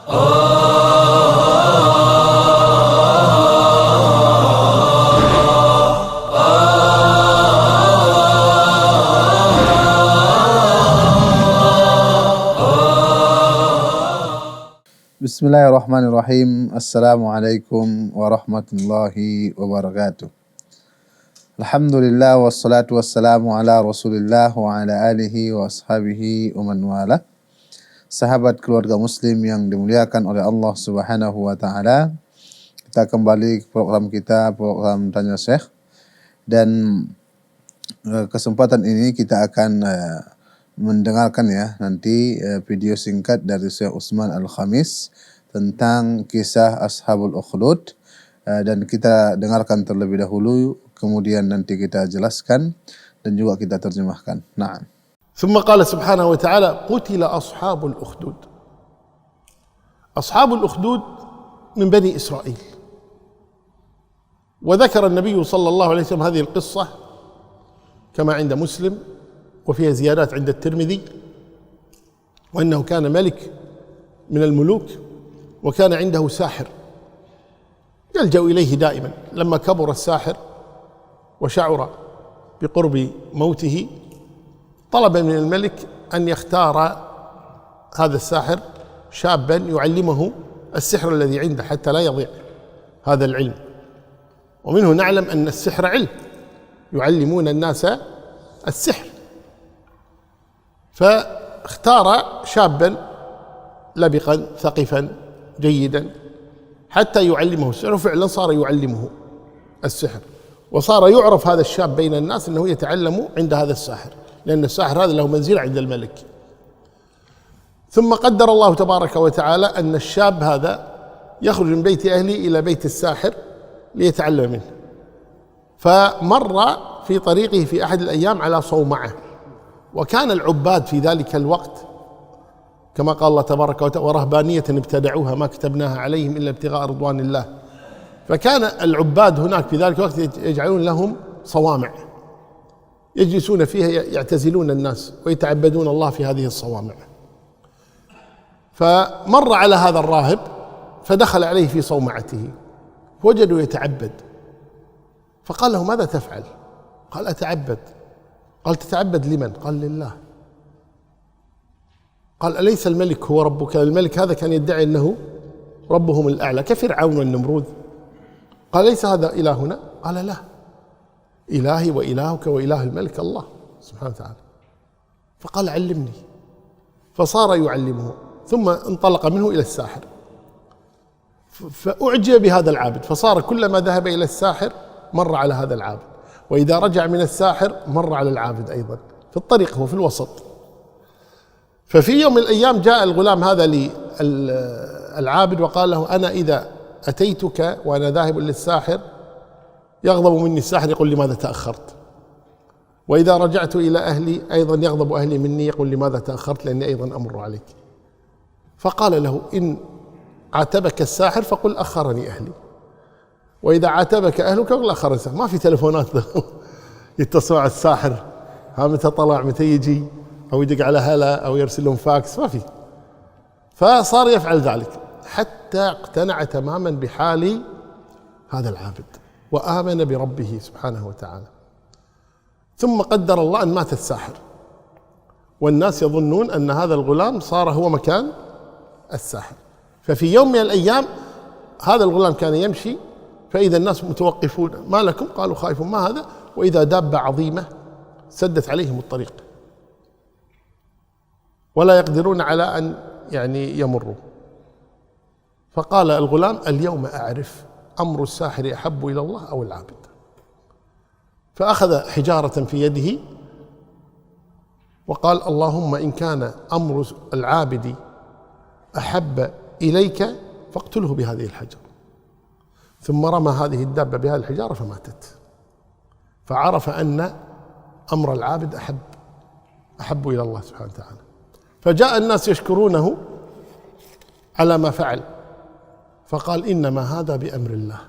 Bismillahirrahmanirrahim. Assalamualaikum warahmatullahi wabarakatuh. Alhamdulillah wassalatu wassalamu ala Rasulillah wa ala alihi wa ashabihi wa man wala. Sahabat keluarga muslim yang dimuliakan oleh Allah Subhanahu wa taala. Kita kembali ke program kita, program Tanya Syekh. Dan kesempatan ini kita akan mendengarkan nanti video singkat dari Syekh Utsman Al-Khamis tentang kisah Ashabul Ukhdud, dan kita dengarkan terlebih dahulu, kemudian nanti kita jelaskan dan juga kita terjemahkan. Naam. ثم قال سبحانه وتعالى: قتل أصحاب الأخدود. أصحاب الأخدود من بني إسرائيل. وذكر النبي صلى الله عليه وسلم هذه القصة كما عند مسلم، وفيها زيادات عند الترمذي، وأنه كان ملك من الملوك وكان عنده ساحر يلجأ إليه دائما. لما كبر الساحر وشعر بقرب موته طلب من الملك أن يختار هذا الساحر شابا يعلمه السحر الذي عنده حتى لا يضيع هذا العلم. ومنه نعلم أن السحر علم، يعلمون الناس السحر. فاختار شابا لبقا ثقفا جيدا حتى يعلمه السحر، وفعلا صار يعلمه السحر، وصار يعرف هذا الشاب بين الناس أنه يتعلم عند هذا الساحر، لأن الساحر هذا له منزلة عند الملك. ثم قدر الله تبارك وتعالى أن الشاب هذا يخرج من بيت أهله إلى بيت الساحر ليتعلم منه. فمر في طريقه في أحد الأيام على صومعة، وكان العباد في ذلك الوقت كما قال الله تبارك وتعالى: ورهبانية ابتدعوها ما كتبناها عليهم إلا ابتغاء رضوان الله. فكان العباد هناك في ذلك الوقت يجعلون لهم صوامع يجلسون فيها يعتزلون الناس ويتعبدون الله في هذه الصوامع. فمر على هذا الراهب فدخل عليه في صومعته، وجدوا يتعبد، فقال له: ماذا تفعل؟ قال: أتعبد. قال: تتعبد لمن؟ قال: لله. قال: أليس الملك هو ربك؟ الملك هذا كان يدعي أنه ربهم الأعلى كفرعون والنمرود. قال: ليس هذا إلهنا؟ قال: لا، إلهي وإلهك وإله الملك الله سبحانه وتعالى. فقال: علمني. فصار يعلمه، ثم انطلق منه إلى الساحر، فأعجب بهذا العابد، فصار كلما ذهب إلى الساحر مر على هذا العابد، وإذا رجع من الساحر مر على العابد أيضا، في الطريق هو في الوسط. ففي يوم من الأيام جاء الغلام هذا للعابد وقال له: أنا إذا أتيتك وأنا ذاهب للساحر يغضب مني الساحر، يقول: لماذا تأخرت؟ وإذا رجعت إلى أهلي أيضا يغضب أهلي مني، يقول: لماذا تأخرت؟ لأني أيضا أمر عليك. فقال له: إن عاتبك الساحر فقل أخرني أهلي، وإذا عاتبك أهلك فقل أخرني الساحر. ما في تلفونات يتصلوا على الساحر، ها متى طلع متى يجي، أو يدق على هلا، أو يرسل لهم فاكس، ما في. فصار يفعل ذلك حتى اقتنع تماما بحال هذا العابد وآمن بربه سبحانه وتعالى. ثم قدر الله أن مات الساحر، والناس يظنون أن هذا الغلام صار هو مكان الساحر. ففي يوم من الأيام هذا الغلام كان يمشي، فإذا الناس متوقفون: ما لكم؟ قالوا: خائفون. ما هذا؟ وإذا دابة عظيمة سدت عليهم الطريق ولا يقدرون على أن يمروا. فقال الغلام: اليوم أعرف أمر الساحر أحب إلى الله أو العابد. فأخذ حجارة في يده وقال: اللهم إن كان أمر العابد أحب إليك فاقتله بهذه الحجر. ثم رمى هذه الدابة بهذه الحجارة فماتت. فعرف أن أمر العابد أحب إلى الله سبحانه وتعالى. فجاء الناس يشكرونه على ما فعل، فقال: إنما هذا بأمر الله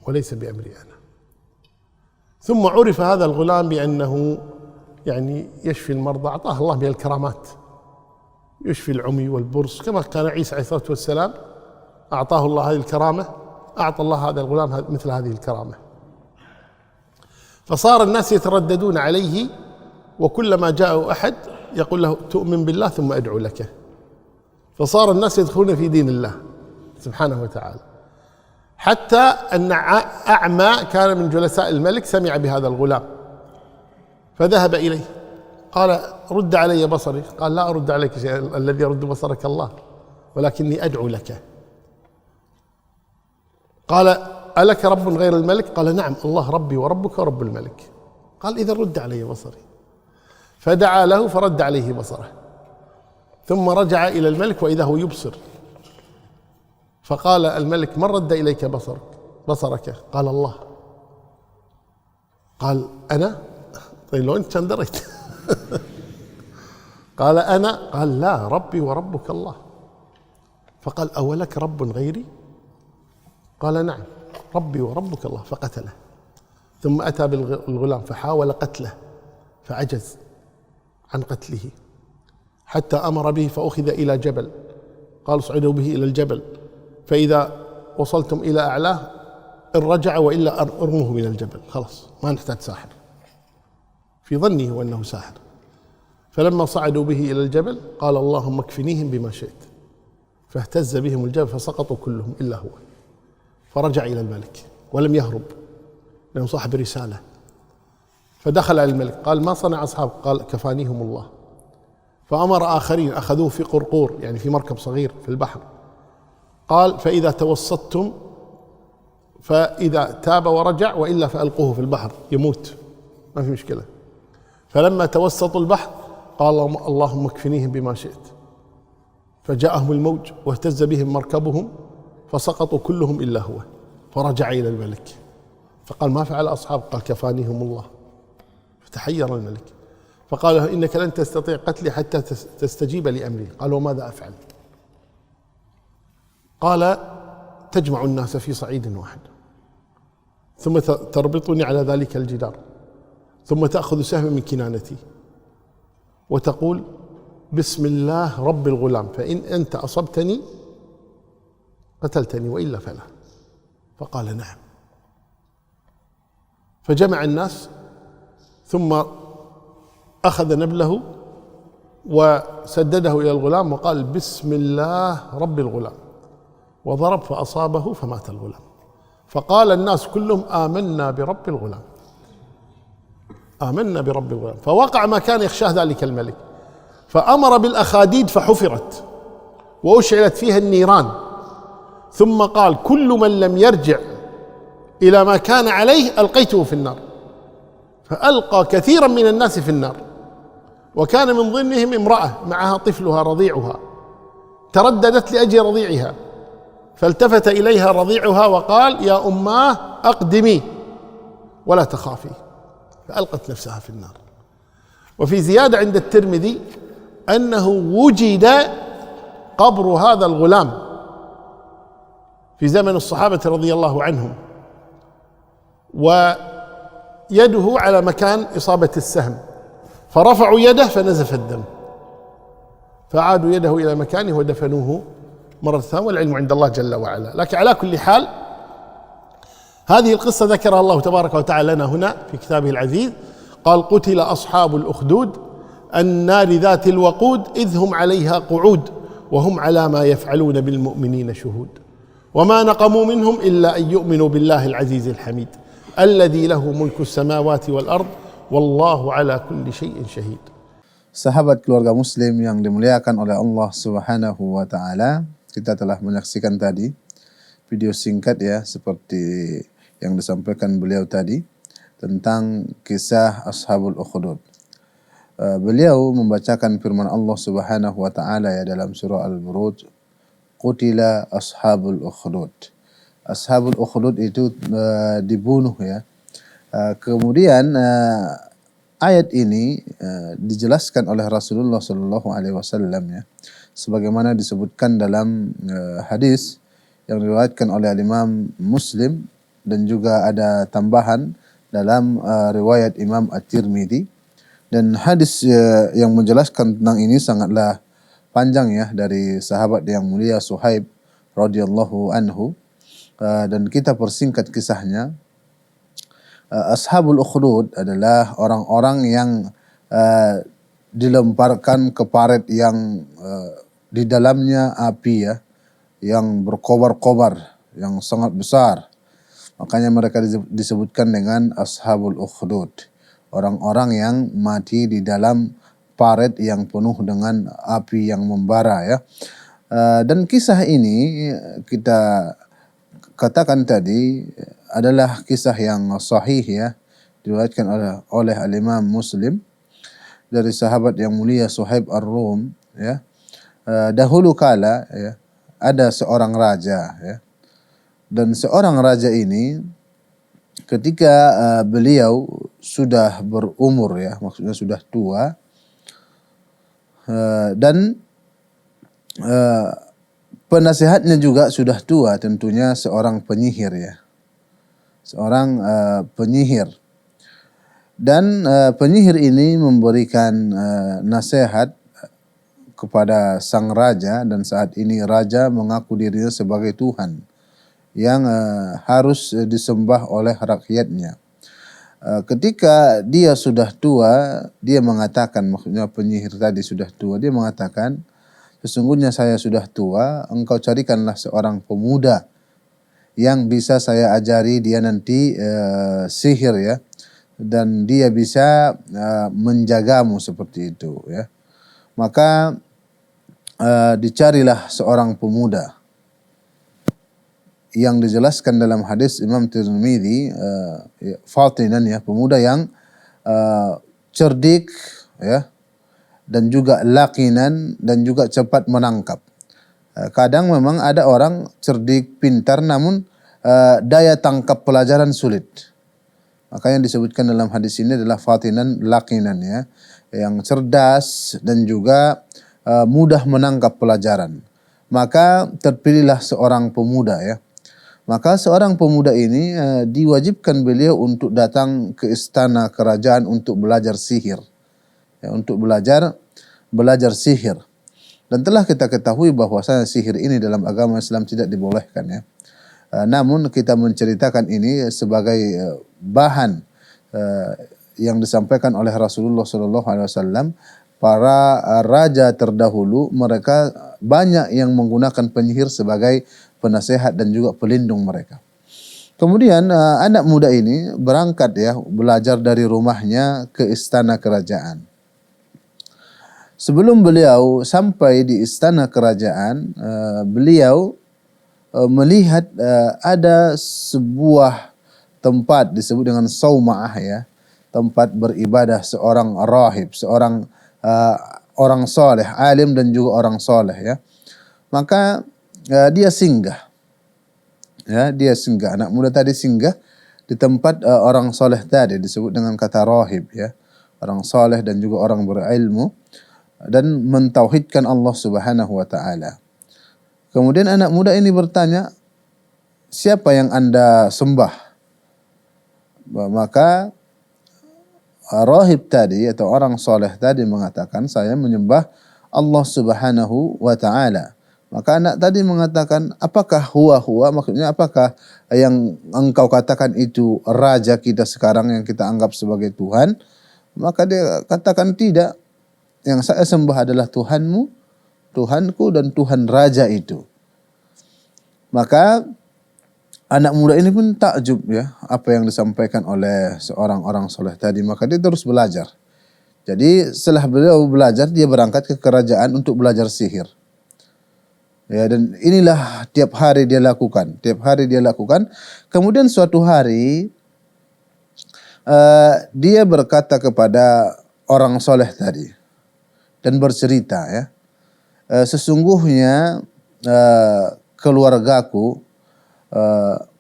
وليس بأمري أنا. ثم عرف هذا الغلام بأنه يشفي المرضى، أعطاه الله من الكرامات، يشفي العمي والبرص، كما كان عيسى عليه الصلاة والسلام أعطاه الله هذه الكرامة، أعطى الله هذا الغلام مثل هذه الكرامة. فصار الناس يترددون عليه، وكلما جاء أحد يقول له تؤمن بالله ثم أدعو لك، فصار الناس يدخلون في دين الله سبحانه وتعالى. حتى أن أعمى كان من جلساء الملك سمع بهذا الغلام فذهب إليه قال رد علي بصري، قال لا أرد عليك شيئا، الذي يرد بصرك الله، ولكني أدعو لك. قال ألك رب غير الملك؟ قال نعم، الله ربي وربك ورب الملك. قال إذا رد علي بصري. فدعا له فرد عليه بصره، ثم رجع إلى الملك وإذا هو يبصر. فقال الملك من رد إليك بصرك؟ قال الله. قال أنا؟ طيب لو أنت كان دريت. قال أنا؟ قال لا، ربي وربك الله. فقال أولك رب غيري؟ قال نعم، ربي وربك الله. فقتله. ثم أتى بالغلام فحاول قتله فعجز عن قتله، حتى أمر به فأخذ إلى جبل، قال اصعدوا به إلى الجبل، فإذا وصلتم إلى أعلاه إن رجع وإلا أرموه من الجبل، خلاص ما نحتاج ساحر، في ظنه وأنه ساحر. فلما صعدوا به إلى الجبل قال اللهم اكفنيهم بما شئت، فاهتز بهم الجبل فسقطوا كلهم إلا هو. فرجع إلى الملك ولم يهرب لأنه صاحب رسالة. فدخل على الملك قال ما صنع أصحاب؟ قال كفانيهم الله. فأمر آخرين أخذوه في قرقور، يعني في مركب صغير في البحر، قال فإذا توسطتم فإذا تاب ورجع وإلا فألقوه في البحر يموت، ما في مشكلة. فلما توسطوا البحر قال اللهم اكفنيهم بما شئت، فجاءهم الموج واهتز بهم مركبهم فسقطوا كلهم إلا هو. فرجع إلى الملك فقال ما فعل أصحاب؟ قال كفانيهم الله. فتحير الملك فقال له إنك لن تستطيع قتلي حتى تستجيب لأمري. قال وماذا أفعل؟ قال تجمع الناس في صعيد واحد، ثم تربطني على ذلك الجدار، ثم تأخذ سهم من كنانتي وتقول بسم الله رب الغلام، فإن أنت أصبتني قتلتني وإلا فلا. فقال نعم. فجمع الناس ثم أخذ نبله وسدده إلى الغلام وقال بسم الله رب الغلام، وضرب فأصابه فمات الغلام. فقال الناس كلهم آمنا برب الغلام، آمنا برب الغلام. فوقع ما كان يخشاه ذلك الملك، فأمر بالأخاديد فحفرت وأشعلت فيها النيران، ثم قال كل من لم يرجع إلى ما كان عليه ألقيته في النار. فألقى كثيرا من الناس في النار، وكان من ضمنهم امرأة معها طفلها رضيعها ترددت لأجل رضيعها، فالتفت إليها رضيعها وقال يا أماه أقدمي ولا تخافي، فألقت نفسها في النار. وفي زيادة عند الترمذي أنه وجد قبر هذا الغلام في زمن الصحابة رضي الله عنهم، ويده على مكان إصابة السهم، فرفعوا يده فنزف الدم، فعادوا يده إلى مكانه ودفنوه مرة ثانية، والعلم عند الله جل وعلا. لكن على كل حال هذه القصة ذكرها الله تبارك وتعالى لنا هنا في كتابه العزيز، قال قتل أصحاب الأخدود النار ذات الوقود إذ هم عليها قعود وهم على ما يفعلون بالمؤمنين شهود وما نقموا منهم إلا أن يؤمنوا بالله العزيز الحميد الذي له ملك السماوات والأرض والله على كل شيء شهيد. Sahabat keluarga muslim yang dimuliakan oleh Allah Subhanahu wa taala, kita telah menyaksikan tadi video singkat ya seperti yang disampaikan beliau tadi tentang kisah Ashabul Ukhdud. Beliau membacakan firman Allah Subhanahu wa taala ya dalam surah Al-Buruj, qutila ashabul ukhdud. Ashabul ukhdud itu dibunuh ya. Kemudian ayat ini dijelaskan oleh Rasulullah sallallahu alaihi wasallam ya, sebagaimana disebutkan dalam hadis yang diriwayatkan oleh Imam Muslim dan juga ada tambahan dalam riwayat Imam At-Tirmidzi, dan hadis yang menjelaskan tentang ini sangatlah panjang ya dari sahabat yang mulia Suhaib radhiyallahu anhu, dan kita persingkat kisahnya. Ashabul Ukhdud adalah orang-orang yang dilemparkan ke parit yang di dalamnya api ya, yang berkobar-kobar, yang sangat besar. Makanya mereka disebutkan dengan Ashabul Ukhdud, orang-orang yang mati di dalam parit yang penuh dengan api yang membara ya. Dan kisah ini kita katakan tadi adalah kisah yang sahih ya, diriwayatkan oleh al-Imam Muslim dari sahabat yang mulia Suhaib Ar-Rum ya. Dahulu kala ya, ada seorang raja ya. Dan seorang raja ini ketika beliau sudah berumur ya, maksudnya sudah tua, dan penasihatnya juga sudah tua, tentunya seorang penyihir ya. Seorang penyihir. Dan penyihir ini memberikan nasihat kepada sang raja, dan saat ini raja mengaku dirinya sebagai Tuhan yang harus disembah oleh rakyatnya. Ketika dia sudah tua, dia mengatakan, maksudnya penyihir tadi sudah tua, dia mengatakan, sesungguhnya saya sudah tua, engkau carikanlah seorang pemuda yang bisa saya ajari dia nanti sihir ya, dan dia bisa menjagamu seperti itu ya. Maka dicarilah seorang pemuda yang dijelaskan dalam hadis Imam Tirmidzi, fatinan ya, pemuda yang cerdik ya, dan juga lakinan, dan juga cepat menangkap. Kadang memang ada orang cerdik, pintar, namun daya tangkap pelajaran sulit. Maka yang disebutkan dalam hadis ini adalah fatinan lakinan ya, yang cerdas dan juga mudah menangkap pelajaran. Maka terpilihlah seorang pemuda ya. Maka seorang pemuda ini diwajibkan beliau untuk datang ke istana kerajaan untuk belajar sihir. Ya, untuk belajar sihir. Dan telah kita ketahui bahwasanya sihir ini dalam agama Islam tidak dibolehkan ya. Namun kita menceritakan ini sebagai bahan yang disampaikan oleh Rasulullah SAW. Para raja terdahulu mereka banyak yang menggunakan penyihir sebagai penasehat dan juga pelindung mereka. Kemudian anak muda ini berangkat ya, belajar dari rumahnya ke istana kerajaan. Sebelum beliau sampai di istana kerajaan, beliau melihat ada sebuah tempat disebut dengan sauma'ah ya, tempat beribadah seorang rahib, seorang orang soleh, alim dan juga orang soleh ya. Maka dia singgah. Ya, dia singgah. Anak muda tadi singgah di tempat orang soleh tadi, disebut dengan kata rahib ya. Orang soleh dan juga orang berilmu dan mentauhidkan Allah Subhanahu wa taala. Kemudian anak muda ini bertanya, siapa yang Anda sembah? Maka rahib tadi atau orang soleh tadi mengatakan, saya menyembah Allah Subhanahu wa taala. Maka anak tadi mengatakan, apakah huwa, maksudnya apakah yang engkau katakan itu raja kita sekarang yang kita anggap sebagai Tuhan? Maka dia katakan, tidak, yang saya sembah adalah Tuhanmu, Tuhanku, dan Tuhan raja itu. Maka anak muda ini pun takjub ya apa yang disampaikan oleh seorang orang soleh tadi. Maka dia terus belajar. Jadi setelah beliau belajar, dia berangkat ke kerajaan untuk belajar sihir. Ya, dan inilah tiap hari dia lakukan. Kemudian suatu hari dia berkata kepada orang soleh tadi dan bercerita ya, sesungguhnya keluargaku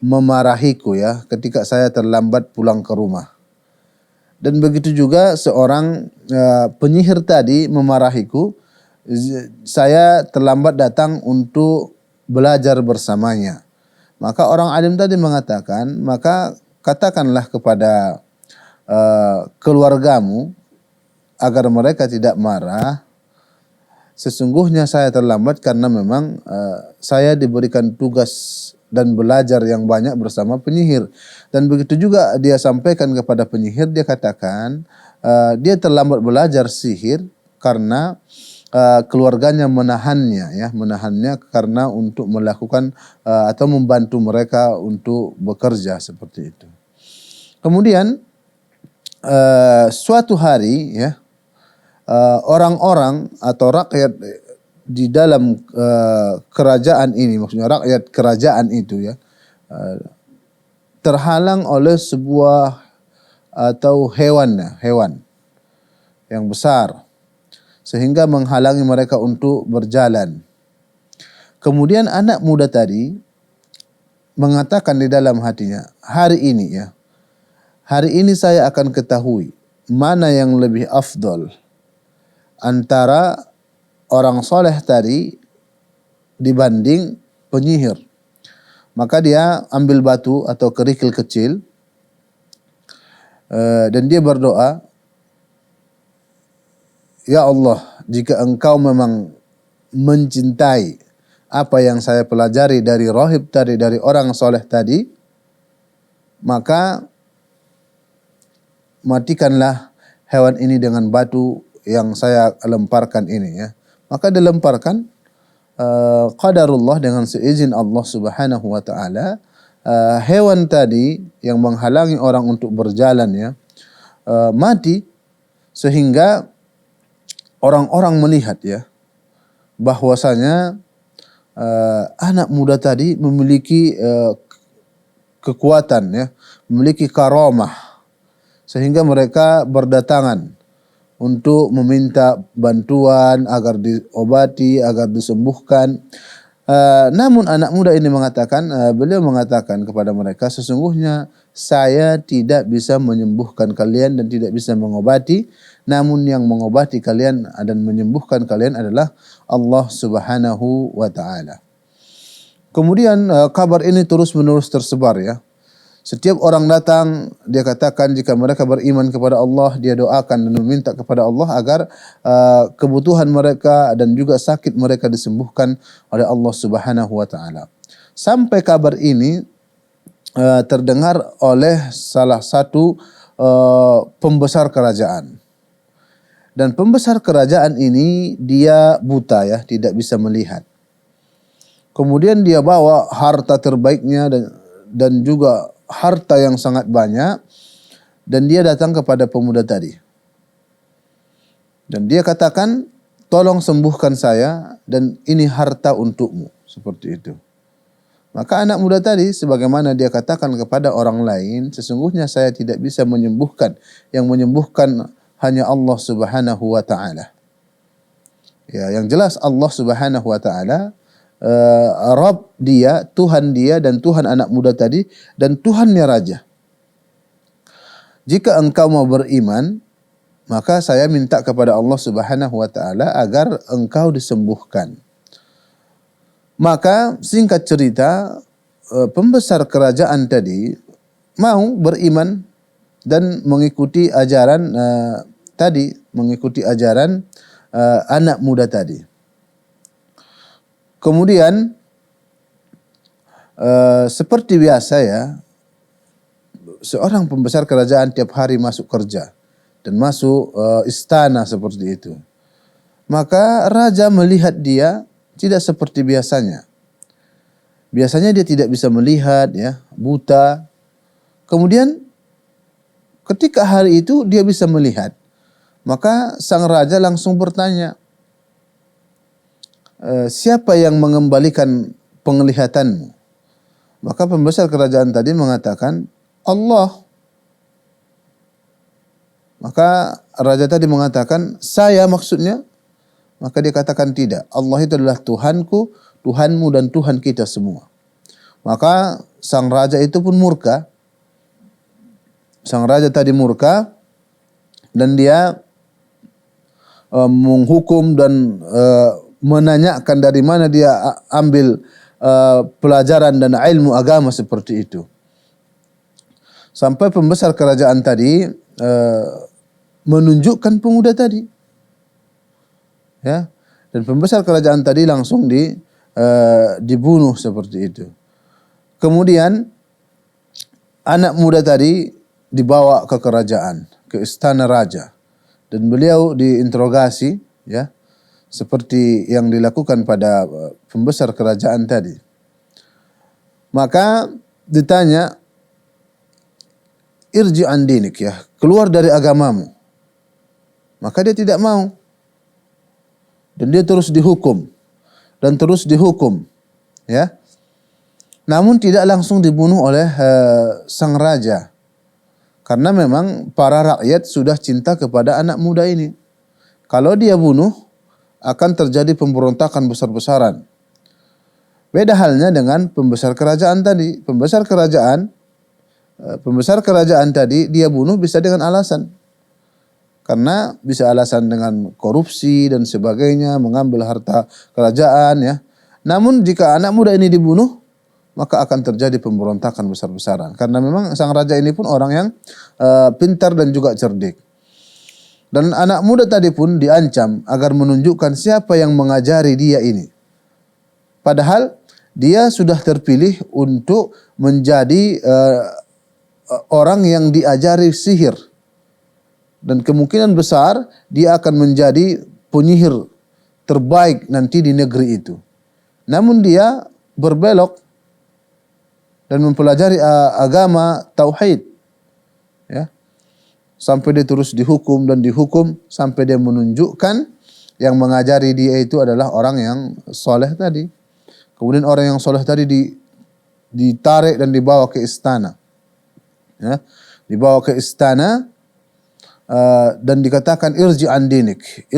memarahiku ya ketika saya terlambat pulang ke rumah. Dan begitu juga seorang penyihir tadi memarahiku, saya terlambat datang untuk belajar bersamanya. Maka orang alim tadi mengatakan, maka katakanlah kepada keluargamu agar mereka tidak marah, sesungguhnya saya terlambat karena memang saya diberikan tugas dan belajar yang banyak bersama penyihir. Dan begitu juga dia sampaikan kepada penyihir, dia katakan dia terlambat belajar sihir karena keluarganya menahannya karena untuk melakukan atau membantu mereka untuk bekerja seperti itu. Kemudian suatu hari ya, orang-orang atau rakyat di dalam kerajaan ini, maksudnya rakyat kerajaan itu ya, terhalang oleh sebuah atau hewan yang besar sehingga menghalangi mereka untuk berjalan. Kemudian anak muda tadi mengatakan di dalam hatinya, hari ini saya akan ketahui mana yang lebih afdal antara orang soleh tadi dibanding penyihir. Maka dia ambil batu atau kerikil kecil dan dia berdoa, ya Allah, jika engkau memang mencintai apa yang saya pelajari dari rahib tadi, dari orang soleh tadi, maka matikanlah hewan ini dengan batu yang saya lemparkan ini ya. Maka dilemparkan, qadarullah dengan seizin Allah Subhanahu wa taala, hewan tadi yang menghalangi orang untuk berjalan ya, mati, sehingga orang-orang melihat ya bahwasanya anak muda tadi memiliki kekuatan ya, memiliki karamah, sehingga mereka berdatangan untuk meminta bantuan agar diobati, agar disembuhkan. Namun anak muda ini mengatakan, beliau mengatakan kepada mereka, sesungguhnya saya tidak bisa menyembuhkan kalian dan tidak bisa mengobati, namun yang mengobati kalian dan menyembuhkan kalian adalah Allah Subhanahu wa taala. Kemudian kabar ini terus-menerus tersebar ya. Setiap orang datang, dia katakan jika mereka beriman kepada Allah, dia doakan dan meminta kepada Allah agar kebutuhan mereka dan juga sakit mereka disembuhkan oleh Allah Subhanahu wa taala. Sampai kabar ini terdengar oleh salah satu pembesar kerajaan. Dan pembesar kerajaan ini dia buta ya, tidak bisa melihat. Kemudian dia bawa harta terbaiknya dan juga harta yang sangat banyak, dan dia datang kepada pemuda tadi. Dan dia katakan, tolong sembuhkan saya dan ini harta untukmu. Seperti itu. Maka anak muda tadi sebagaimana dia katakan kepada orang lain, sesungguhnya saya tidak bisa menyembuhkan. Yang menyembuhkan hanya Allah Subhanahu wa taala. Ya, yang jelas Allah Subhanahu wa taala Rabb dia, Tuhan dia dan Tuhan anak muda tadi dan Tuhannya raja. Jika engkau mau beriman, maka saya minta kepada Allah Subhanahu wa taala agar engkau disembuhkan. Maka singkat cerita, pembesar kerajaan tadi mau beriman dan mengikuti ajaran mengikuti ajaran anak muda tadi. Kemudian seperti biasa ya, seorang pembesar kerajaan tiap hari masuk kerja dan masuk istana seperti itu. Maka raja melihat dia tidak seperti biasanya. Biasanya dia tidak bisa melihat ya, buta. Kemudian ketika hari itu dia bisa melihat. Maka sang raja langsung bertanya, siapa yang mengembalikan penglihatanmu? Maka pembesar kerajaan tadi mengatakan, Allah. Maka raja tadi mengatakan, saya maksudnya. Maka dia katakan tidak. Allah itu adalah Tuhanku, Tuhanmu dan Tuhan kita semua. Maka sang raja itu pun murka. Sang raja tadi murka dan dia menghukum dan menanyakan dari mana dia ambil pelajaran dan ilmu agama seperti itu. Sampai pembesar kerajaan tadi menunjukkan pemuda tadi. Ya. Dan Dan pembesar kerajaan tadi langsung dibunuh seperti itu. Kemudian anak muda tadi dibawa ke kerajaan, ke istana raja, dan beliau diinterogasi, ya, seperti yang dilakukan pada pembesar kerajaan tadi. Maka ditanya, irji an dinik, ya, keluar dari agamamu. Maka dia tidak mau. Dan dia terus dihukum. Dan terus dihukum. Ya. Namun tidak langsung dibunuh oleh sang raja. Karena memang para rakyat sudah cinta kepada anak muda ini. Kalau dia bunuh, akan terjadi pemberontakan besar-besaran. Beda halnya dengan pembesar kerajaan tadi. Pembesar kerajaan tadi dia bunuh bisa dengan alasan. Karena bisa alasan dengan korupsi dan sebagainya, mengambil harta kerajaan, ya. Namun jika anak muda ini dibunuh, maka akan terjadi pemberontakan besar-besaran. Karena memang sang raja ini pun orang yang pintar dan juga cerdik. Dan anak muda tadi pun diancam agar menunjukkan siapa yang mengajari dia ini. Padahal dia sudah terpilih untuk menjadi orang yang diajari sihir. Dan kemungkinan besar dia akan menjadi penyihir terbaik nanti di negeri itu. Namun dia berbelok dan mempelajari agama tauhid, ya, sampai dia terus dihukum dan dihukum sampai dia menunjukkan yang mengajari dia itu adalah orang yang soleh tadi. Kemudian orang yang soleh tadi ditarik dan dibawa ke istana, ya, dibawa ke istana. Dan dikatakan irji an dinik,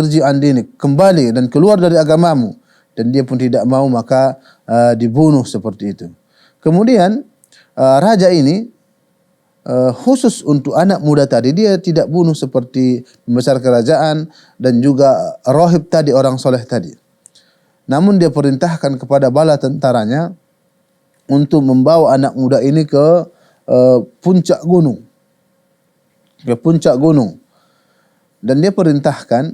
kembali dan keluar dari agamamu. Dan dia pun tidak mau, maka dibunuh seperti itu. Kemudian raja ini khusus untuk anak muda tadi, dia tidak bunuh seperti pembesar kerajaan dan juga rohib tadi, orang soleh tadi. Namun dia perintahkan kepada bala tentaranya untuk membawa anak muda ini ke puncak gunung. Dan dia perintahkan,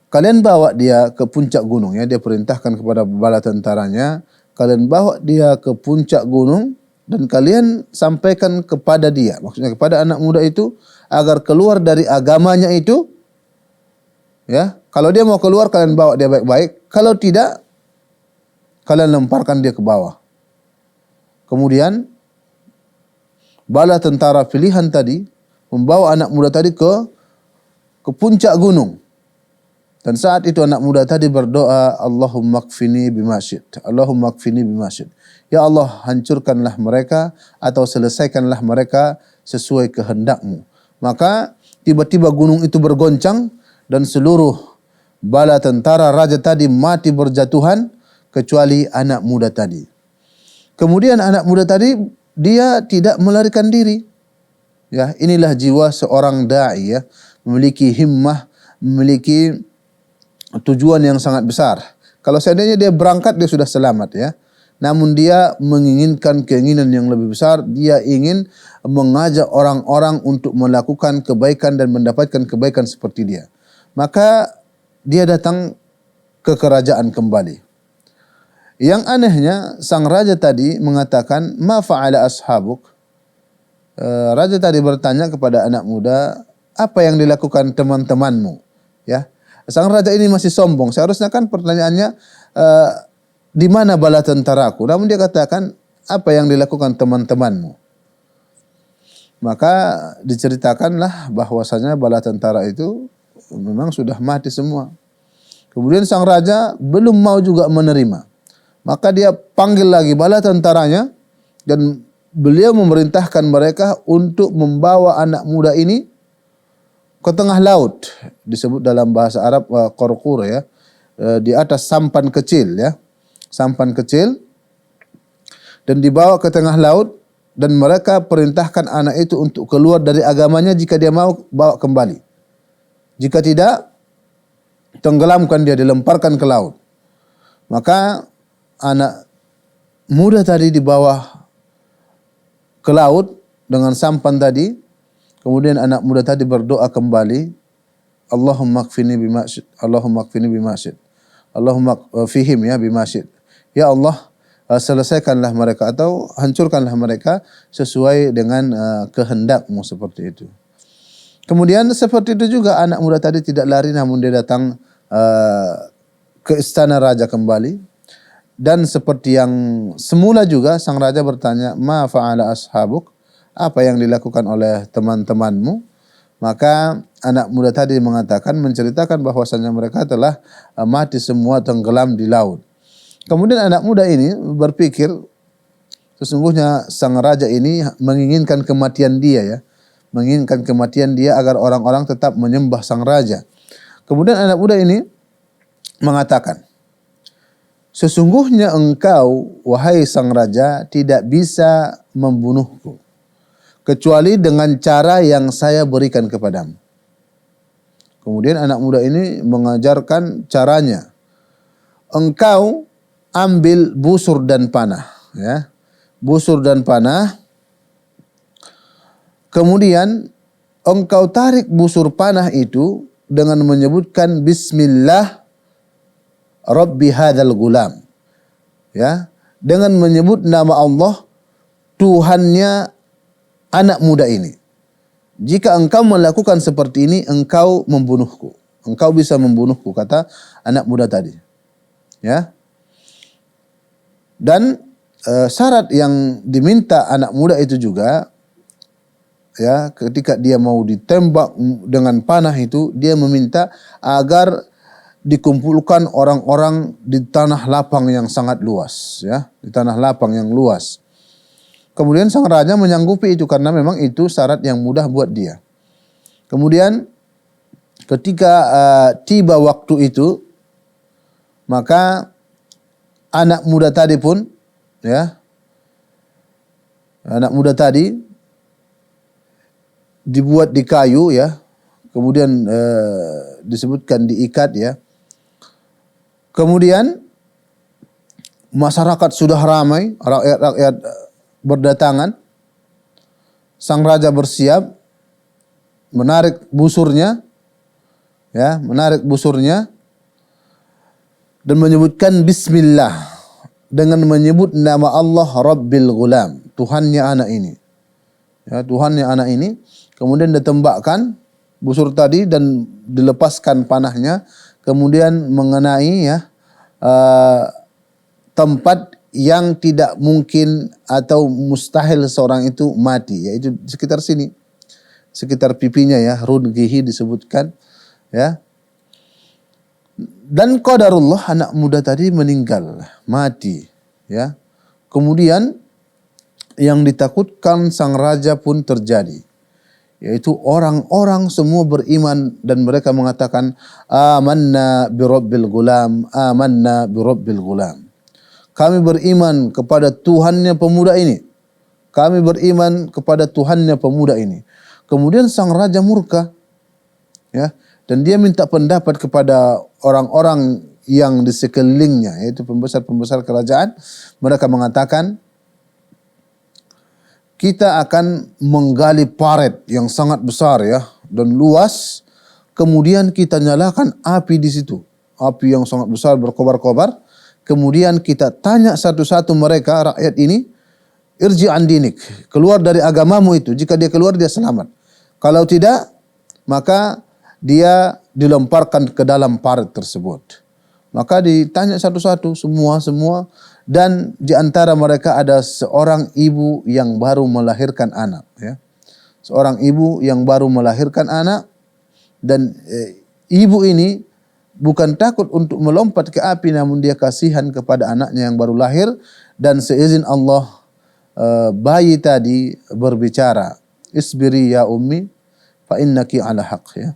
kalian bawa dia ke puncak gunung, ya. Dia perintahkan kepada bala tentaranya, kalian bawa dia ke puncak gunung dan kalian sampaikan kepada dia, maksudnya kepada anak muda itu, agar keluar dari agamanya itu, ya. Kalau dia mau keluar, kalian bawa dia baik-baik. Kalau tidak, kalian lemparkan dia ke bawah. Kemudian bala tentara pilihan tadi membawa anak muda tadi ke puncak gunung. Dan saat itu anak muda tadi berdoa, Allahumma kfini bima syi'ta. Allahumma kfini bima syi'ta. Ya Allah, hancurkanlah mereka atau selesaikanlah mereka sesuai kehendakmu. Maka tiba-tiba gunung itu bergoncang dan seluruh bala tentara raja tadi mati berjatuhan kecuali anak muda tadi. Kemudian anak muda tadi dia tidak melarikan diri. Ya, inilah jiwa seorang dai, ya, memiliki himmah, memiliki tujuan yang sangat besar. Kalau seandainya dia berangkat, dia sudah selamat, ya. Namun dia menginginkan keinginan yang lebih besar, dia ingin mengajak orang-orang untuk melakukan kebaikan dan mendapatkan kebaikan seperti dia. Maka dia datang ke kerajaan kembali. Yang anehnya, sang raja tadi mengatakan, ma fa'ala ashabuk. Raja tadi bertanya kepada anak muda, apa yang dilakukan teman-temanmu? Ya, sang raja ini masih sombong. Seharusnya kan pertanyaannya, di mana bala tentaraku? Namun dia katakan, apa yang dilakukan teman-temanmu? Maka diceritakanlah bahwasanya bala tentara itu memang sudah mati semua. Kemudian sang raja belum mau juga menerima. Maka dia panggil lagi bala tentaranya dan beliau memerintahkan mereka untuk membawa anak muda ini ke tengah laut, disebut dalam bahasa Arab qarqur, ya, di atas sampan kecil, ya, sampan kecil, dan dibawa ke tengah laut, dan mereka perintahkan anak itu untuk keluar dari agamanya. Jika dia mau, bawa kembali. Jika tidak, tenggelamkan dia, dilemparkan ke laut. Maka anak muda tadi dibawa ke laut dengan sampan tadi. Kemudian anak muda tadi berdoa kembali, Allahumma kfini bima syid, Allahumma kfini bima syid, Allahumma fihim ya bima syid. Ya Allah, selesaikanlah mereka atau hancurkanlah mereka sesuai dengan kehendak-Mu, seperti itu. Kemudian seperti itu juga anak muda tadi tidak lari, namun dia datang ke istana raja kembali. Dan seperti yang semula juga sang raja bertanya, ma fa'ala ashabuk, apa yang dilakukan oleh teman-temanmu? Maka anak muda tadi mengatakan, menceritakan bahwasannya mereka telah mati semua, tenggelam di laut. Kemudian anak muda ini berpikir, sesungguhnya sang raja ini menginginkan kematian dia ya, menginginkan kematian dia agar orang-orang tetap menyembah sang raja. Kemudian anak muda ini mengatakan, sesungguhnya engkau, wahai sang raja, tidak bisa membunuhku kecuali dengan cara yang saya berikan kepadamu. Kemudian anak muda ini mengajarkan caranya. Engkau ambil busur dan panah, ya. Busur dan panah. Kemudian engkau tarik busur panah itu dengan menyebutkan bismillah Rabbi hadzal gulam. Ya, dengan menyebut nama Allah, Tuhannya anak muda ini. Jika engkau melakukan seperti ini, engkau membunuhku. Engkau bisa membunuhku, kata anak muda tadi. Ya. Dan syarat yang diminta anak muda itu juga, ya, ketika dia mau ditembak dengan panah itu, dia meminta agar dikumpulkan orang-orang di tanah lapang yang sangat luas, ya, di tanah lapang yang luas. Kemudian sang raja menyanggupi itu karena memang itu syarat yang mudah buat dia. Kemudian ketika tiba waktu itu, maka anak muda tadi pun, ya, anak muda tadi dibuat di kayu, ya, kemudian disebutkan diikat, ya. Kemudian masyarakat sudah ramai, rakyat-rakyat berdatangan. Sang raja bersiap menarik busurnya, ya, menarik busurnya dan menyebutkan bismillah dengan menyebut nama Allah Rabbil Ghulam, Tuhannya anak ini. Ya, Tuhannya anak ini. Kemudian ditembakkan busur tadi dan dilepaskan panahnya, kemudian mengenai, ya, tempat yang tidak mungkin atau mustahil seorang itu mati, yaitu sekitar sini, sekitar pipinya, ya, rudgihi disebutkan, ya. Dan qadarullah, anak muda tadi meninggal, mati, ya. Kemudian yang ditakutkan sang raja pun terjadi, yaitu orang-orang semua beriman dan mereka mengatakan amanna bi rabbil gulam, amanna bi rabbil gulam. Kami beriman kepada Tuhannya pemuda ini. Kami beriman kepada Tuhannya pemuda ini. Kemudian sang raja murka, ya, dan dia minta pendapat kepada orang-orang yang di sekelilingnya, yaitu pembesar-pembesar kerajaan. Mereka mengatakan, kita akan menggali paret yang sangat besar, ya, dan luas. Kemudian kita nyalakan api di situ, api yang sangat besar berkobar-kobar. Kemudian kita tanya satu-satu mereka, rakyat ini, irji an dinik, keluar dari agamamu itu. Jika dia keluar, dia selamat. Kalau tidak, maka dia dilemparkan ke dalam paret tersebut. Maka ditanya satu-satu, semua, dan di antara mereka ada seorang ibu yang baru melahirkan anak, ya. Seorang ibu yang baru melahirkan anak, dan ibu ini bukan takut untuk melompat ke api, namun dia kasihan kepada anaknya yang baru lahir. Dan seizin Allah, bayi tadi berbicara, isbiri ya ummi fa innaki ala haq, ya.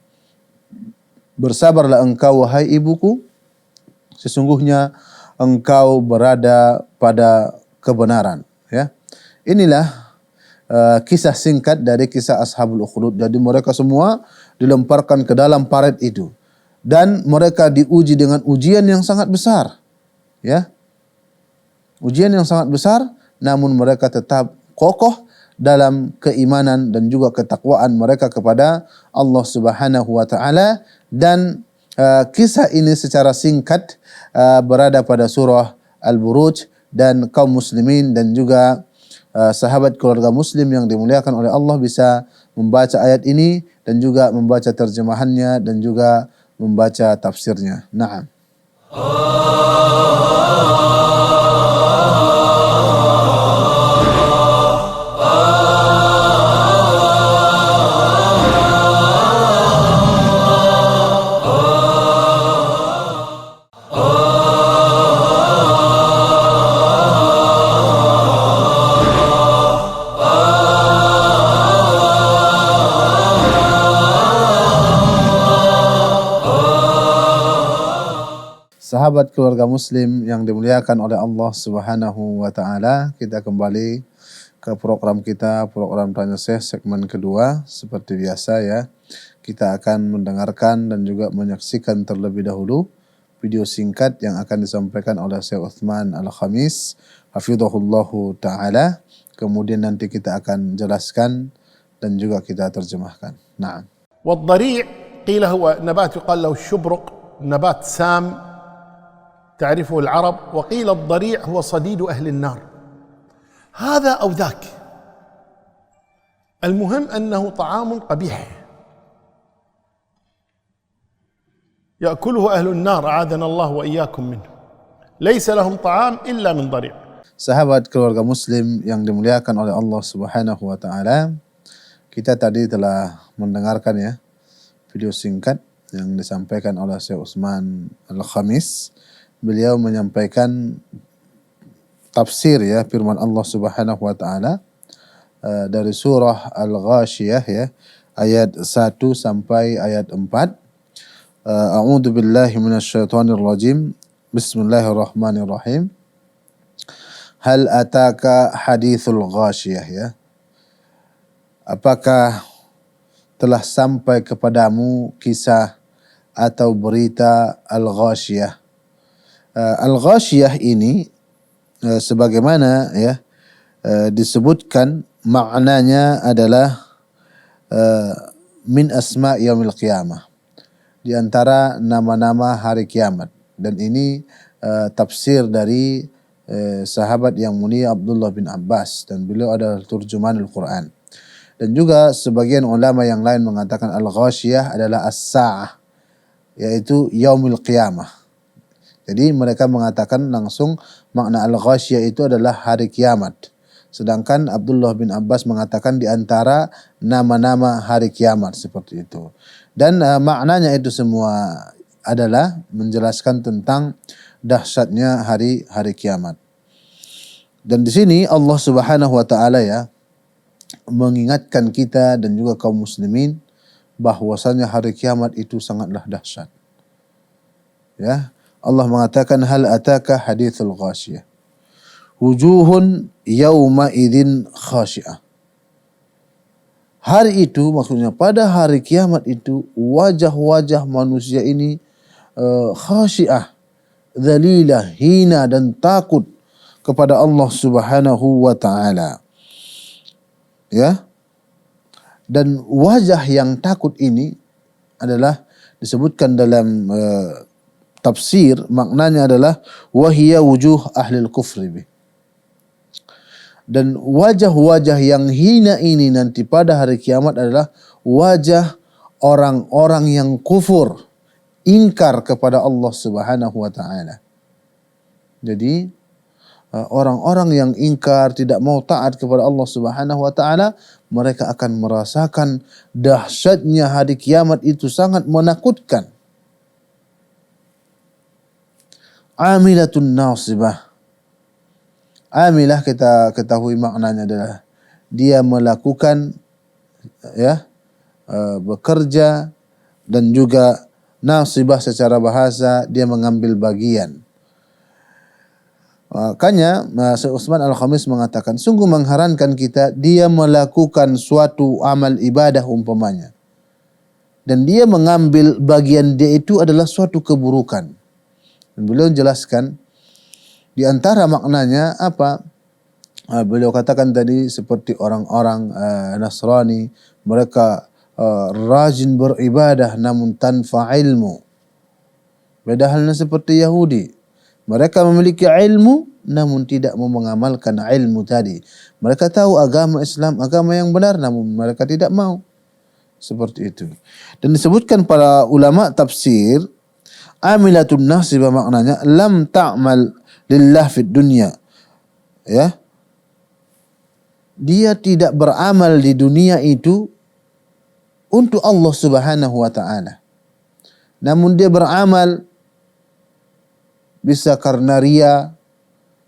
Bersabarlah engkau wahai ibuku, sesungguhnya engkau berada pada kebenaran, ya. Inilah kisah singkat dari kisah Ashabul Ukhdud. Jadi mereka semua dilemparkan ke dalam paret itu. Dan mereka diuji dengan ujian yang sangat besar, ya. Ujian yang sangat besar, namun mereka tetap kokoh dalam keimanan dan juga ketakwaan mereka kepada Allah Subhanahu wa taala. Dan kisah ini secara singkat berada pada surah Al-Buruj, dan kaum muslimin dan juga sahabat keluarga muslim yang dimuliakan oleh Allah bisa membaca ayat ini dan juga membaca terjemahannya dan juga membaca tafsirnya. Naam. Sahabat keluarga muslim yang dimuliakan oleh Allah Subhanahu wa taala, kita kembali ke program kita, program Tanya Syekh segmen kedua. Seperti biasa ya, kita akan mendengarkan dan juga menyaksikan terlebih dahulu video singkat yang akan disampaikan oleh Syekh Utsman Al-Khamis hafizahullahu taala. Kemudian nanti kita akan jelaskan dan juga kita terjemahkan. Naam. والضريع قيل هو نبات يقال له الشبرق، نبات سام تعرفه العرب، وقيل الضريع هو صديد أهل النار، هذا أو ذاك، المهم أنه طعام قبيح يأكله أهل النار أعاذنا الله وإياكم منه، ليس لهم طعام إلا من ضريع. Sahabat keluarga muslim yang dimuliakan oleh Allah Subhanahu wa taala, kita tadi telah mendengarkan ya video singkat yang disampaikan oleh Syekh Utsman Al-Khamis. Beliau menyampaikan tafsir ya firman Allah Subhanahu wa taala dari surah Al-Ghashiyah ya, ayat 1 sampai ayat 4. A'udzu billahi minasyaitonir rajim. Bismillahirrahmanirrahim. Hal ataka hadithul ghashiyah ya. Apakah telah sampai kepadamu kisah atau berita Al-Ghashiyah? Al-Ghashiyah ini sebagaimana ya disebutkan, maknanya adalah min asma yaumil qiyamah, di antara nama-nama hari kiamat. Dan ini tafsir dari sahabat yang mulia Abdullah bin Abbas, dan beliau adalah turjumanul Quran. Dan juga sebagian ulama yang lain mengatakan Al-Ghashiyah adalah as-sa'ah, yaitu yaumil qiyamah. Jadi mereka mengatakan langsung makna Al-Ghashiyah itu adalah hari kiamat. Sedangkan Abdullah bin Abbas mengatakan di antara nama-nama hari kiamat, seperti itu. Dan maknanya itu semua adalah menjelaskan tentang dahsyatnya hari kiamat. Dan di sini Allah Subhanahu wa taala ya mengingatkan kita dan juga kaum muslimin bahwasanya hari kiamat itu sangatlah dahsyat. Ya, Allah mengatakan hal ataka hadithul ghashiyah. Wujuhun yawma idzin khashi'ah. Hari itu, maksudnya pada hari kiamat itu, wajah-wajah manusia ini khashi'ah, dzalilah, hina dan takut kepada Allah Subhanahu wa taala. Ya. Dan wajah yang takut ini adalah disebutkan dalam tafsir, maknanya adalah wahiyya wujuh ahlil kufri bih. Dan wajah-wajah yang hina ini nanti pada hari kiamat adalah wajah orang-orang yang kufur, ingkar kepada Allah Subhanahu wa taala. Jadi orang-orang yang ingkar, tidak mau taat kepada Allah Subhanahu wa taala, mereka akan merasakan dahsyatnya hari kiamat itu sangat menakutkan. Amilatun nasibah. Amilah kita ketahui maknanya adalah dia melakukan ya bekerja, dan juga nasibah secara bahasa dia mengambil bagian. Makanya Syekh Utsman Al-Khamis mengatakan sungguh mengherankan kita, dia melakukan suatu amal ibadah umpamanya, dan dia mengambil bagian dia itu adalah suatu keburukan. Dan beliau jelaskan di antara maknanya apa? beliau katakan tadi seperti orang-orang Nasrani, mereka rajin beribadah namun tanpa ilmu. Beda halnya seperti Yahudi, mereka memiliki ilmu namun tidak mau mengamalkan ilmu tadi. Mereka tahu agama Islam agama yang benar namun mereka tidak mau. Seperti itu. Dan disebutkan para ulama tafsir, amilatun nasibah maknanya lam ta'mal lillah fid dunya. Ya. Dia tidak beramal di dunia itu untuk Allah Subhanahu wa taala. Namun dia beramal bisa karena ria,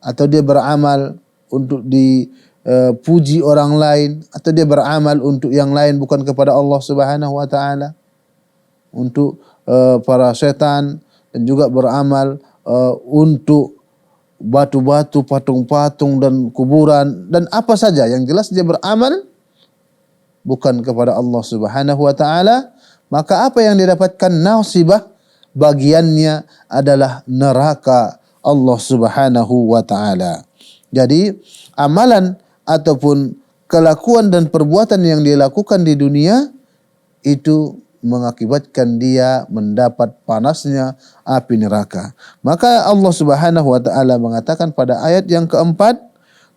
atau dia beramal untuk dipuji orang lain, atau dia beramal untuk yang lain bukan kepada Allah Subhanahu wa taala, untuk para setan, dan juga beramal untuk batu-batu, patung-patung dan kuburan dan apa saja yang jelas dia beramal bukan kepada Allah Subhanahu wa taala, maka apa yang didapatkan nasibah bagiannya adalah neraka Allah Subhanahu wa taala. Jadi amalan ataupun kelakuan dan perbuatan yang dia lakukan di dunia itu mengakibatkan dia mendapat panasnya api neraka. Maka Allah Subhanahu wa taala mengatakan pada ayat yang keempat,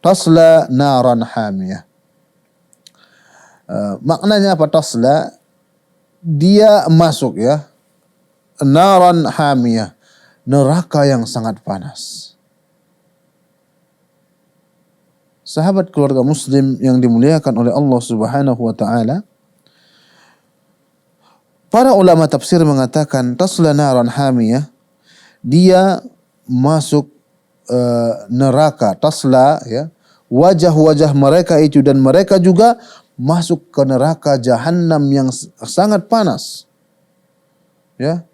tasla naran hamiyah. Maknanya apa tasla? Dia masuk ya. Naran hamiyah, neraka yang sangat panas. Sahabat keluarga muslim yang dimuliakan oleh Allah Subhanahu wa taala, para ulama tafsir mengatakan tasla naran hamiyah, dia masuk neraka. Tasla ya, wajah-wajah mereka itu, dan mereka juga masuk ke neraka Jahannam yang sangat panas. Ya.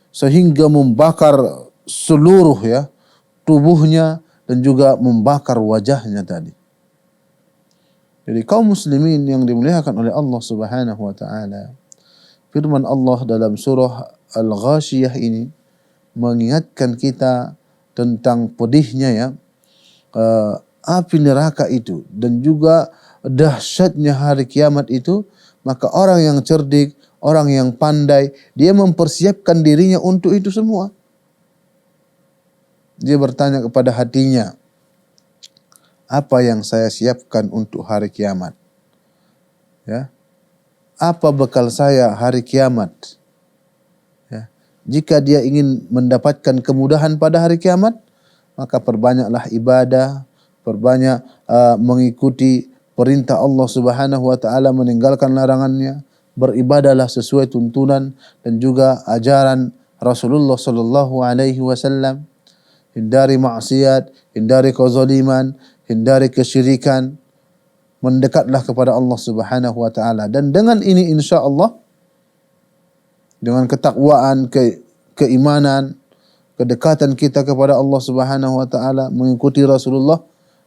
Sehingga membakar seluruh ya tubuhnya dan juga membakar wajahnya tadi. Jadi kaum muslimin yang dimuliakan oleh Allah Subhanahu wa taala, firman Allah dalam surah Al-Ghashiyah ini mengingatkan kita tentang pedihnya ya api neraka itu dan juga dahsyatnya hari kiamat itu. Maka orang yang cerdik, orang yang pandai, dia mempersiapkan dirinya untuk itu semua. Dia bertanya kepada hatinya, apa yang saya siapkan untuk hari kiamat? Ya. Apa bekal saya hari kiamat? Ya. Jika dia ingin mendapatkan kemudahan pada hari kiamat, maka perbanyaklah ibadah, perbanyak mengikuti perintah Allah Subhanahu wa taala, meninggalkan larangannya, beribadahlah sesuai tuntunan dan juga ajaran Rasulullah sallallahu alaihi wasallam. Hindari maksiat, hindari kezaliman, hindari kesyirikan, mendekatlah kepada Allah Subhanahu wa taala. Dan dengan ini insyaallah, dengan ketakwaan, keimanan, kedekatan kita kepada Allah Subhanahu wa taala, mengikuti Rasulullah,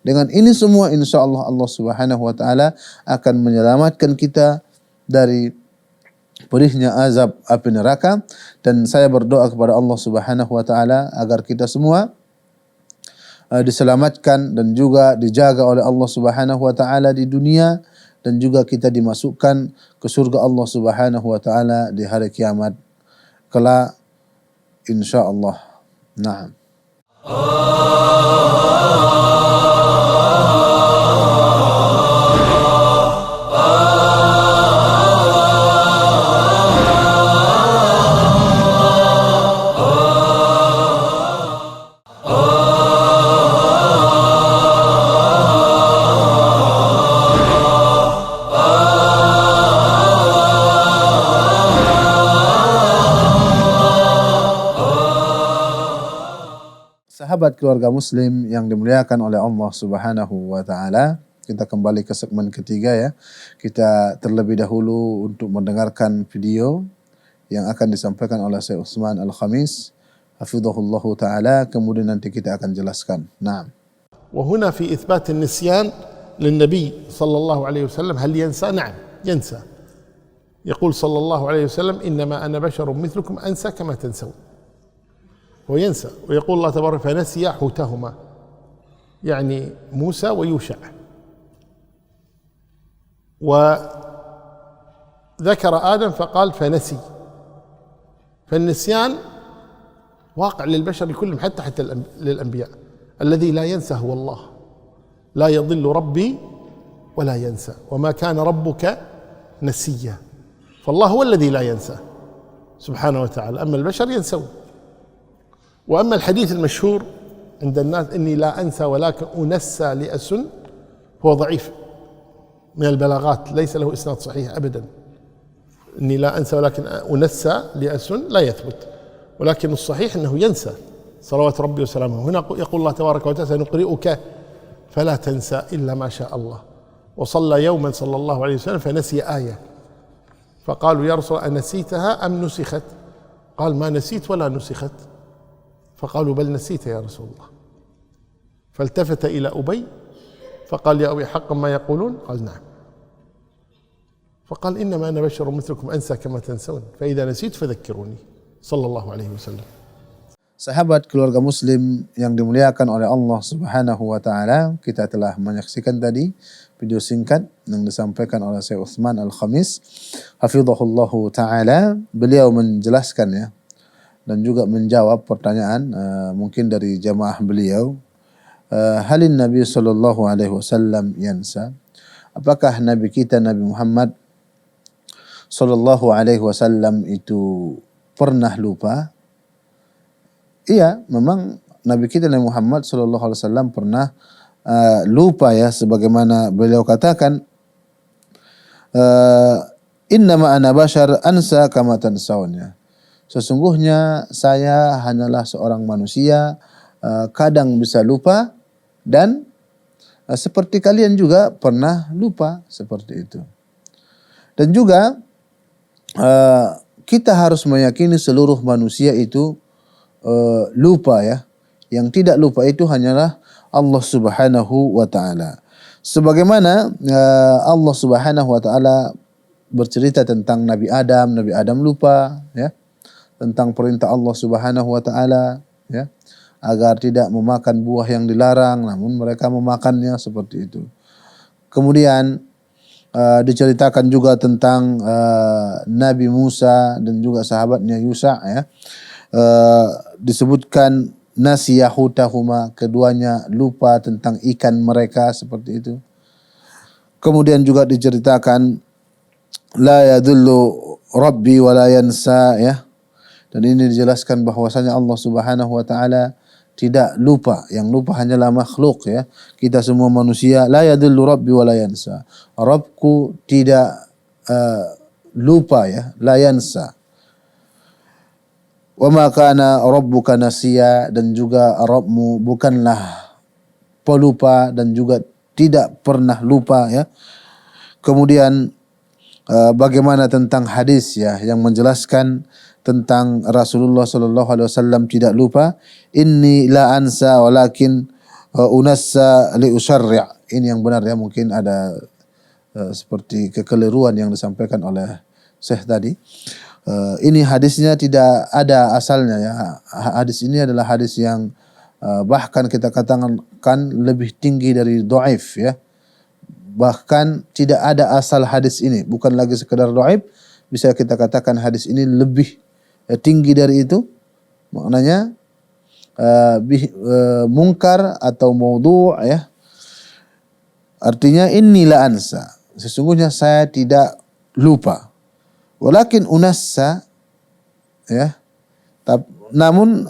dengan ini semua insyaallah Allah Subhanahu wa taala akan menyelamatkan kita dari pedihnya azab api neraka. Dan saya berdoa kepada Allah Subhanahu wa taala agar kita semua diselamatkan dan juga dijaga oleh Allah Subhanahu wa taala di dunia, dan juga kita dimasukkan ke surga Allah Subhanahu wa taala di hari kiamat kelak insyaallah. Naam. Sahabat keluarga muslim yang dimuliakan oleh Allah Subhanahu wa taala, kita kembali ke segmen ketiga ya. Kita terlebih dahulu untuk mendengarkan video yang akan disampaikan oleh Syekh Utsman Al-Khamis hafizahullah taala, kemudian nanti kita akan jelaskan. Naam. وهنا في إثبات النسيان للنبي صلى الله عليه وسلم، هل ينسى؟ نعم ينسى. يقول صلى الله عليه وسلم إنما أنا بشر مثلكم أنسى كما تنسون. وينسى. ويقول الله تبارك فنسي حوتهما يعني موسى ويوشع. وذكر آدم فقال فنسي. فالنسيان واقع للبشر كلهم، حتى للأنبياء. الذي لا ينسى هو الله، لا يضل ربي ولا ينسى وما كان ربك نسيا. فالله هو الذي لا ينسى سبحانه وتعالى، أما البشر ينسون. وأما الحديث المشهور عند الناس إني لا أنسى ولكن أنسى لأسن، هو ضعيف من البلاغات، ليس له إسناد صحيح أبدا. إني لا أنسى ولكن أنسى لأسن لا يثبت، ولكن الصحيح أنه ينسى صلوات ربي وسلامه. هنا يقول الله تبارك وتعالى سنقرئك فلا تنسى إلا ما شاء الله. وصلى يوما صلى الله عليه وسلم فنسي آية، فقالوا يا رسول الله أنسيتها أم نسخت؟ قال ما نسيت ولا نسخت. فقالوا بل نسيت يا رسول الله. فالتفت إلى أبي فقال يا أبي حقا ما يقولون؟ قال نعم. فقال إنما أنا بشر مثلكم أنسى كما تنسون فإذا نسيت فذكروني صلى الله عليه وسلم. Sahabat keluarga muslim yang dimuliakan oleh Allah Subhanahu wa taala, kita telah menyaksikan tadi video singkat yang disampaikan oleh Syekh Utsman Al-Khamis hafizahullahu taala. Beliau menjelaskan ya dan juga menjawab pertanyaan mungkin dari jamaah beliau, halin Nabi sallallahu alaihi wasallam yansa? Apakah Nabi kita Nabi Muhammad sallallahu alaihi wasallam itu pernah lupa? Iya, memang Nabi kita Nabi Muhammad sallallahu alaihi wasallam pernah lupa ya, sebagaimana beliau katakan, innama ana bashar ansa kama tansaun ya. Sesungguhnya saya hanyalah seorang manusia, kadang bisa lupa dan seperti kalian juga pernah lupa seperti itu. Dan juga kita harus meyakini seluruh manusia itu lupa ya. Yang tidak lupa itu hanyalah Allah Subhanahu wa taala. Sebagaimana Allah Subhanahu wa taala bercerita tentang Nabi Adam lupa ya, tentang perintah Allah Subhanahu wa taala ya, agar tidak memakan buah yang dilarang, namun mereka memakannya seperti itu. Kemudian diceritakan juga tentang Nabi Musa dan juga sahabatnya Yusha ya. Disebutkan nasiyahutahuma, keduanya lupa tentang ikan mereka seperti itu. Kemudian juga diceritakan la yadullu rabbi wa la yansa ya. Dan ini dijelaskan bahwasanya Allah Subhanahu wa taala tidak lupa, yang lupa hanyalah makhluk ya. Kita semua manusia, la yadullu rabbi wa la yansa. Rabbku tidak lupa ya, la yansa. Wa ma kana rabbuka nasiya, dan juga Rabbmu bukanlah pelupa dan juga tidak pernah lupa ya. Kemudian bagaimana tentang hadis ya yang menjelaskan tentang Rasulullah sallallahu alaihi wasallam tidak lupa, inni la ansa walakin unassa li usyarri'. Ini yang benar ya, mungkin ada seperti kekeliruan yang disampaikan oleh Syekh tadi. Ini hadisnya tidak ada asalnya ya. Hadis ini adalah hadis yang bahkan kita katakan lebih tinggi dari dhaif ya. Bahkan tidak ada asal hadis ini, bukan lagi sekedar dhaif, bisa kita katakan hadis ini lebih tinggi dari itu. Maknanya mungkar atau maudhu' ya. Artinya inni la ansa, sesungguhnya saya tidak lupa. Walakin unassa ya. Namun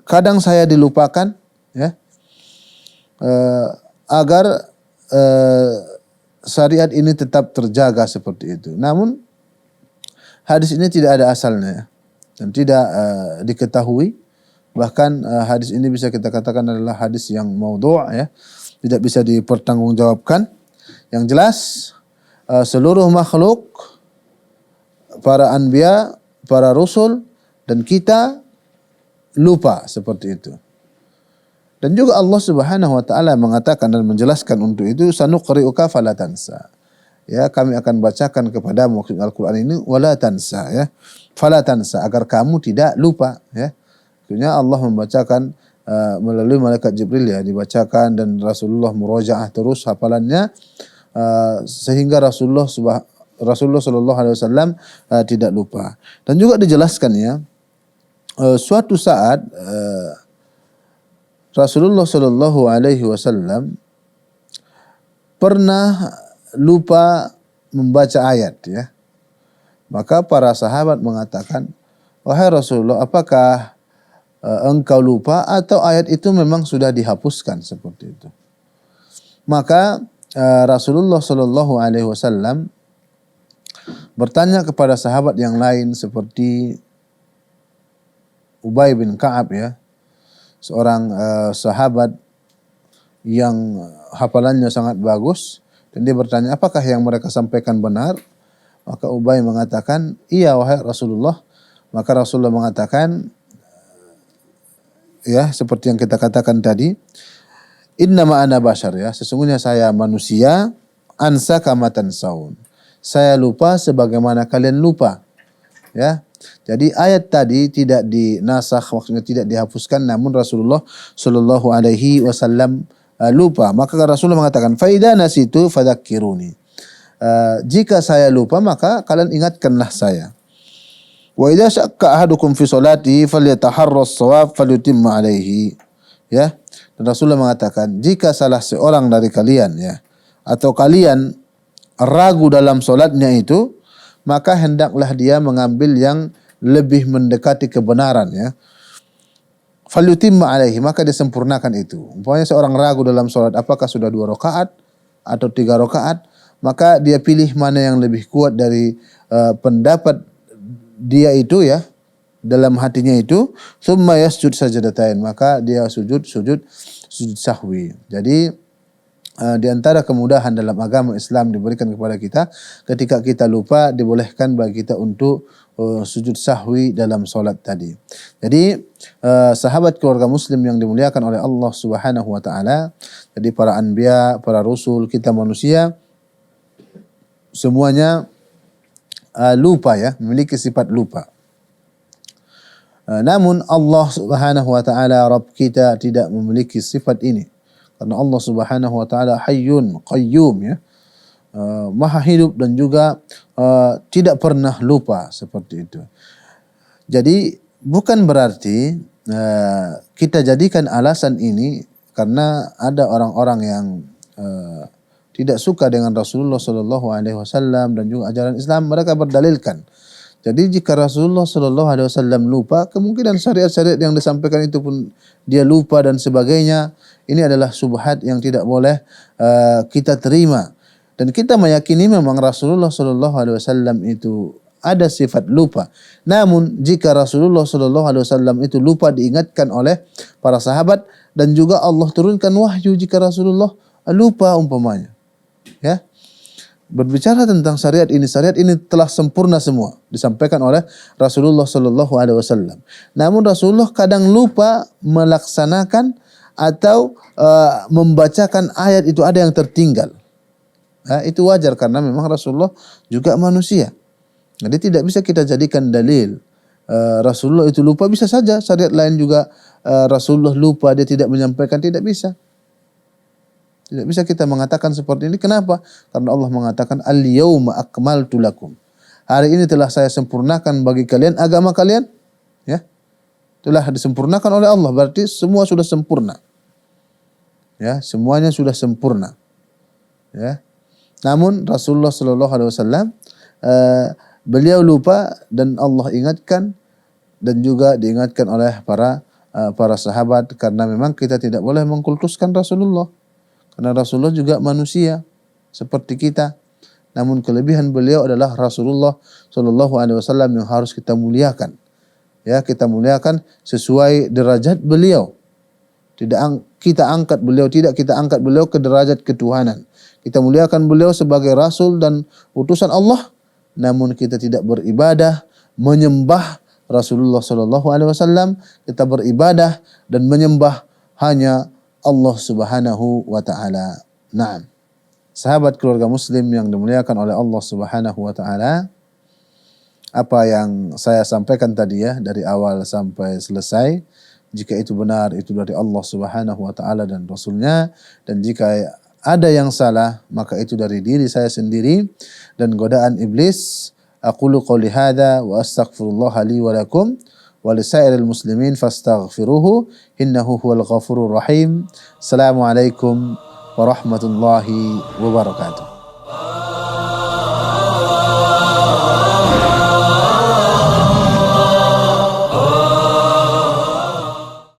kadang saya dilupakan ya. Agar syariat ini tetap terjaga seperti itu. Namun hadis ini tidak ada asalnya dan tidak diketahui. Bahkan hadis ini bisa kita katakan adalah hadis yang maudhu' ya, tidak bisa dipertanggungjawabkan. Yang jelas seluruh makhluk, para anbiya, para rasul dan kita lupa seperti itu. Dan juga Allah Subhanahu wa taala mengatakan dan menjelaskan untuk itu, sanuqri'uka fala tansa. Ya, kami akan bacakan kepadamu Al-Qur'an ini wala tansa ya. Fala tansa, agar kamu tidak lupa ya. Artinya Allah membacakan melalui malaikat Jibril ya, dibacakan dan Rasulullah murojaah terus hafalannya sehingga Rasulullah Shallallahu Alaihi Wasallam tidak lupa. Dan juga dijelaskan ya, suatu saat Rasulullah Shallallahu Alaihi Wasallam pernah lupa membaca ayat ya. Maka para sahabat mengatakan, wahai Rasulullah, apakah engkau lupa atau ayat itu memang sudah dihapuskan seperti itu? Maka Rasulullah Shallallahu Alaihi Wasallam bertanya kepada sahabat yang lain seperti Ubay bin Ka'ab ya, seorang sahabat yang hafalannya sangat bagus, dan dia bertanya, apakah yang mereka sampaikan benar? Maka Ubay mengatakan, iya wahai Rasulullah. Maka Rasulullah mengatakan, ya seperti yang kita katakan tadi, innama ana bashar ya, sesungguhnya saya manusia, ansa kama tansaun. Saya lupa sebagaimana kalian lupa. Ya. Jadi ayat tadi tidak dinasakh, maksudnya tidak dihapuskan, namun Rasulullah Shallallahu Alaihi Wasallam lupa. Maka Rasulullah mengatakan, fa idza nasitu fadzakkiruni. Jika saya lupa maka kalian ingatkanlah saya. Wa idza syakka ahadukum fi salati falyataharras shawab falyutimma alaihi. Ya. Dan Rasulullah mengatakan, jika salah seorang dari kalian ya, atau kalian ragu dalam salatnya itu, maka hendaklah dia mengambil yang lebih mendekati kebenaran ya. Falyutimma alaihi, maka disempurnakan itu. Umpamanya seorang ragu dalam salat apakah sudah 2 rakaat atau 3 rakaat, maka dia pilih mana yang lebih kuat dari pendapat dia itu ya, dalam hatinya itu, tsumma yasjud sajdatain, maka dia sujud sahwi. Jadi di antara kemudahan dalam agama Islam diberikan kepada kita, ketika kita lupa dibolehkan bagi kita untuk sujud sahwi dalam solat tadi. Jadi sahabat keluarga muslim yang dimuliakan oleh Allah Subhanahu wa taala, jadi para anbiya, para rasul, kita manusia semuanya lupa ya, memiliki sifat lupa. Namun Allah Subhanahu wa taala Rabb kita tidak memiliki sifat ini. Karena Allah Subhanahu wa taala Hayyun Qayyum ya. Maha hidup dan juga tidak pernah lupa seperti itu. Jadi bukan berarti kita jadikan alasan ini karena ada orang-orang yang tidak suka dengan Rasulullah Shallallahu Alaihi Wasallam dan juga ajaran Islam, mereka berdalilkan. Jadi jika Rasulullah Shallallahu Alaihi Wasallam lupa, kemungkinan syariat-syariat yang disampaikan itu pun dia lupa dan sebagainya. Ini adalah subhat yang tidak boleh kita terima. Dan kita meyakini memang Rasulullah Shallallahu Alaihi Wasallam itu ada sifat lupa. Namun jika Rasulullah Shallallahu Alaihi Wasallam itu lupa diingatkan oleh para sahabat, dan juga Allah turunkan wahyu jika Rasulullah lupa umpamanya. Ya, berbicara tentang syariat ini telah sempurna semua disampaikan oleh Rasulullah Shallallahu Alaihi Wasallam. Namun Rasulullah kadang lupa melaksanakan atau membacakan ayat itu, ada yang tertinggal. Itu wajar karena memang Rasulullah juga manusia. Jadi tidak bisa kita jadikan dalil Rasulullah itu lupa. Bisa saja syariat lain juga Rasulullah lupa, dia tidak menyampaikan, tidak bisa. Tidak bisa kita mengatakan seperti ini. Kenapa? Karena Allah mengatakan al-yauma akmaltu lakum. Hari ini telah saya sempurnakan bagi kalian agama kalian. Ya. Telah disempurnakan oleh Allah, berarti semua sudah sempurna. Ya, semuanya sudah sempurna. Ya. Namun Rasulullah sallallahu alaihi wasallam beliau lupa dan Allah ingatkan, dan juga diingatkan oleh para sahabat, karena memang kita tidak boleh mengkultuskan Rasulullah. Karena Rasulullah juga manusia seperti kita. Namun kelebihan beliau adalah Rasulullah sallallahu alaihi wasallam yang harus kita muliakan. Ya, kita muliakan sesuai derajat beliau. Kita angkat beliau ke derajat ketuhanan. Kita muliakan beliau sebagai rasul dan utusan Allah, namun kita tidak beribadah menyembah Rasulullah sallallahu alaihi wasallam. Kita beribadah dan menyembah hanya Allah Subhanahu wa taala. Naam. Sahabat keluarga muslim yang dimuliakan oleh Allah Subhanahu wa taala, apa yang saya sampaikan tadi ya dari awal sampai selesai jika itu benar itu dari Allah Subhanahu wa taala dan Rasulnya, dan jika ada yang salah maka itu dari diri saya sendiri dan godaan iblis. Aqulu qouli hadza wa astaghfirullah li wa lakum wa lisairil muslimin fastaghfiruhu innahu huwal ghafurur rahim. Assalamualaikum warahmatullahi wabarakatuh.